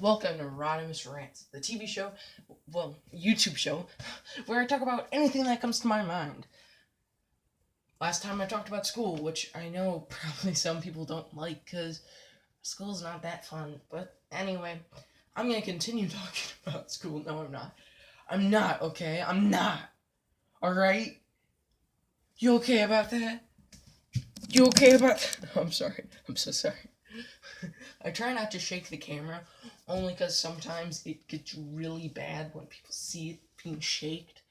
welcome to Rodimus Rants, the TV show, YouTube show, where I talk about anything that comes to my mind. Last time I talked about school, which I know probably some people don't like because school's not that fun. But anyway, I'm going to continue talking about school. No, I'm not. I'm not, okay? I'm not. Alright? You okay about that? You okay about that? I'm sorry. I'm so sorry. I try not to shake the camera, only because sometimes it gets really bad when people see it being shaked,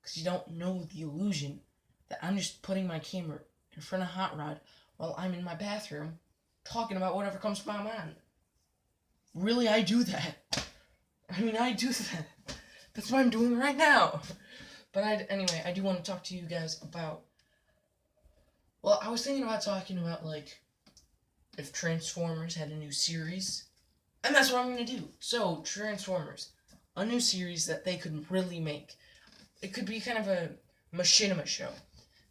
because you don't know the illusion that I'm just putting my camera in front of Hot Rod while I'm in my bathroom talking about whatever comes to my mind. Really, I do that. I do that. That's what I'm doing right now. But anyway, I do want to talk to you guys about, I was thinking about talking about, if Transformers had a new series. And that's what I'm going to do. So, Transformers. A new series that they could really make. It could be kind of a machinima show.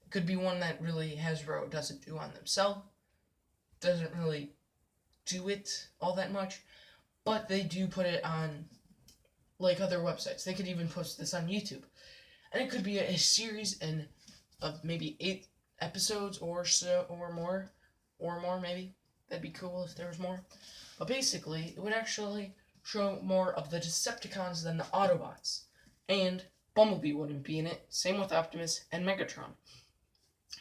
It could be one that really Hasbro doesn't do on themselves. Doesn't really do it all that much. But they do put it on, other websites. They could even post this on YouTube. And it could be a series of maybe 8 episodes or so, or more maybe. That'd be cool if there was more. But basically, it would actually show more of the Decepticons than the Autobots. And Bumblebee wouldn't be in it. Same with Optimus and Megatron.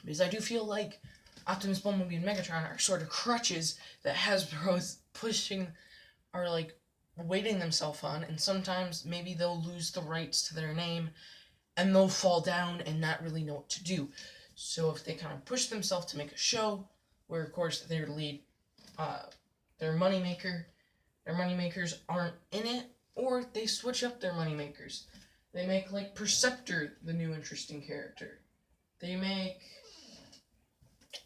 Because I do feel like Optimus, Bumblebee, and Megatron are sort of crutches that Hasbro is pushing, are weighting themselves on. And sometimes maybe they'll lose the rights to their name and they'll fall down and not really know what to do. So if they kind of push themselves to make a show where, of course, their lead, their moneymakers aren't in it, or they switch up their moneymakers. They make, Perceptor the new interesting character. They make,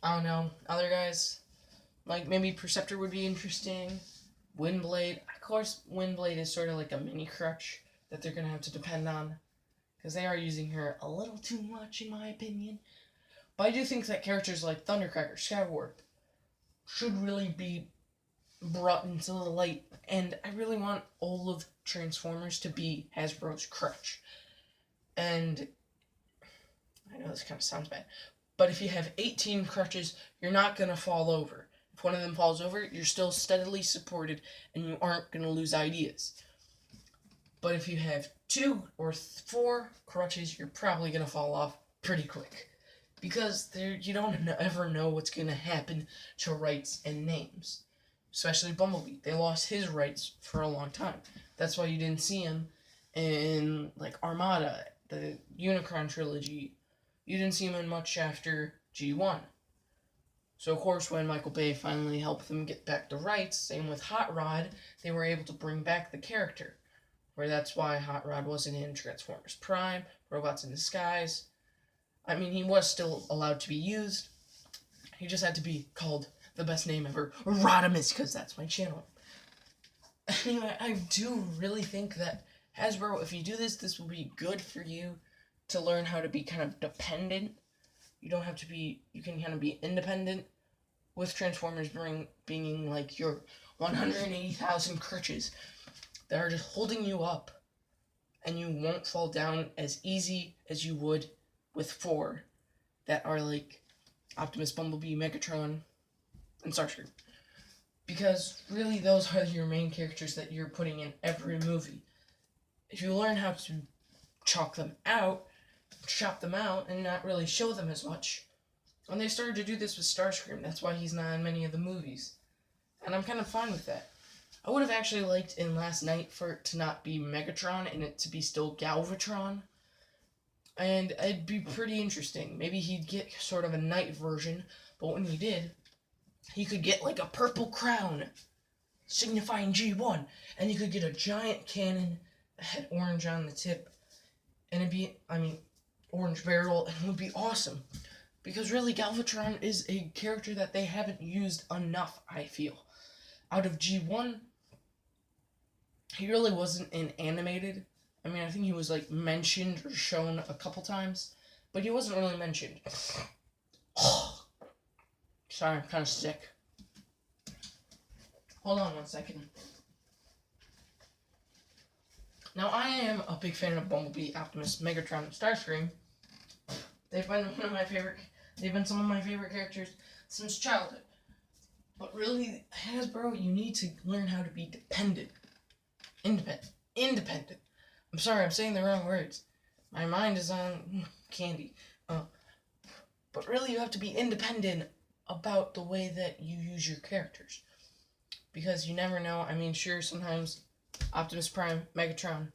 I don't know, other guys. Maybe Perceptor would be interesting. Windblade. Of course, Windblade is sort of like a mini crutch that they're going to have to depend on, because they are using her a little too much, in my opinion. But I do think that characters like Thundercracker, Skywarp, should really be brought into the light, and I really want all of Transformers to be Hasbro's crutch. And I know this kind of sounds bad, but if you have 18 crutches, you're not going to fall over. If one of them falls over, you're still steadily supported, and you aren't going to lose ideas. But if you have 2 or 4 crutches, you're probably going to fall off pretty quick. Because you don't ever know what's going to happen to rights and names. Especially Bumblebee. They lost his rights for a long time. That's why you didn't see him in, Armada, the Unicron trilogy. You didn't see him in much after G1. So, of course, when Michael Bay finally helped them get back the rights, same with Hot Rod, they were able to bring back the character. Where that's why Hot Rod wasn't in Transformers Prime, Robots in Disguise. He was still allowed to be used. He just had to be called the best name ever, Rodimus, because that's my channel. Anyway, I do really think that Hasbro, if you do this, this will be good for you to learn how to be kind of dependent. You don't have to be, you can kind of be independent with Transformers being your 180,000 crutches that are just holding you up, and you won't fall down as easy as you would with 4 that are Optimus, Bumblebee, Megatron, and Starscream. Because really those are your main characters that you're putting in every movie. If you learn how to chop them out, and not really show them as much, and they started to do this with Starscream, that's why he's not in many of the movies. And I'm kind of fine with that. I would have actually liked in Last Night for it to not be Megatron and it to be still Galvatron. And it'd be pretty interesting. Maybe he'd get sort of a night version, but when he did, he could get a purple crown, signifying G1, and he could get a giant cannon that had orange on the tip, and it'd be, orange barrel, and it would be awesome. Because really, Galvatron is a character that they haven't used enough, I feel. Out of G1, he really wasn't in animated. I think he was, mentioned or shown a couple times, but he wasn't really mentioned. Sorry, I'm kind of sick. Hold on 1 second. Now, I am a big fan of Bumblebee, Optimus, Megatron, and Starscream. They've been some of my favorite characters since childhood. But really, Hasbro, you need to learn how to be independent. I'm sorry, I'm saying the wrong words. My mind is on candy. But really, you have to be independent about the way that you use your characters. Because you never know. I mean, sure, sometimes Optimus Prime, Megatron,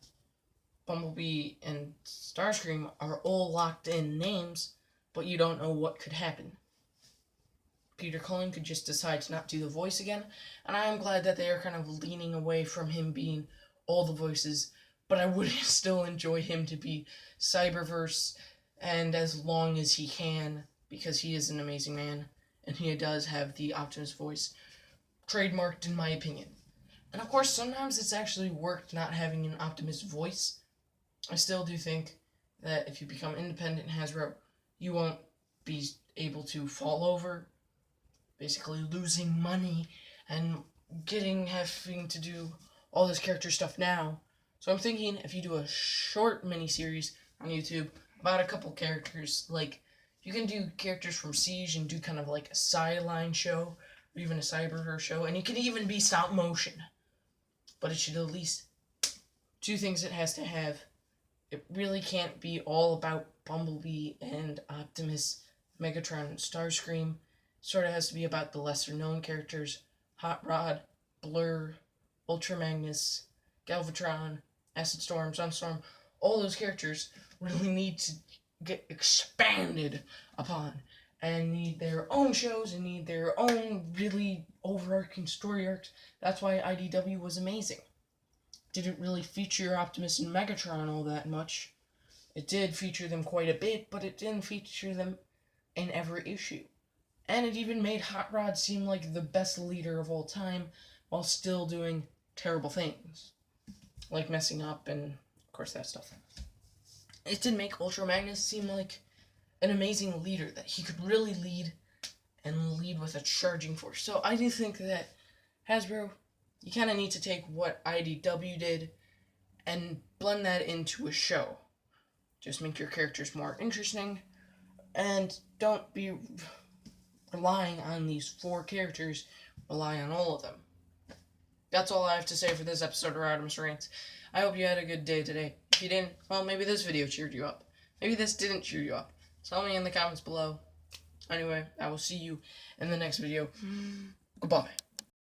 Bumblebee, and Starscream are all locked in names, but you don't know what could happen. Peter Cullen could just decide to not do the voice again, and I am glad that they are kind of leaning away from him being all the voices, but I would still enjoy him to be Cyberverse, and as long as he can, because he is an amazing man, and he does have the Optimus voice trademarked in my opinion. And of course, sometimes it's actually worked not having an Optimus voice. I still do think that if you become independent in Hasbro, you won't be able to fall over, basically losing money and having to do all this character stuff now. So I'm thinking if you do a short mini-series on YouTube about a couple characters, like you can do characters from Siege and do kind of like a sideline show, or even a Cyberverse show, and it can even be stop motion. But it should at least two things it has to have. It really can't be all about Bumblebee and Optimus, Megatron, and Starscream. It sort of has to be about the lesser known characters. Hot Rod, Blur, Ultra Magnus, Galvatron, Acid Storm, Sunstorm. All those characters really need to get expanded upon and need their own shows and need their own really overarching story arcs. That's why IDW was amazing. Didn't really feature Optimus and Megatron all that much. It did feature them quite a bit, but it didn't feature them in every issue. And it even made Hot Rod seem like the best leader of all time while still doing terrible things. Like messing up and, of course, that stuff. It did make Ultra Magnus seem like an amazing leader, that he could really lead and lead with a charging force. So I do think that Hasbro, you kind of need to take what IDW did and blend that into a show. Just make your characters more interesting, and don't be relying on these 4 characters, rely on all of them. That's all I have to say for this episode of Rodimus Rants. I hope you had a good day today. If you didn't, well, maybe this video cheered you up. Maybe this didn't cheer you up. Tell me in the comments below. Anyway, I will see you in the next video. Goodbye.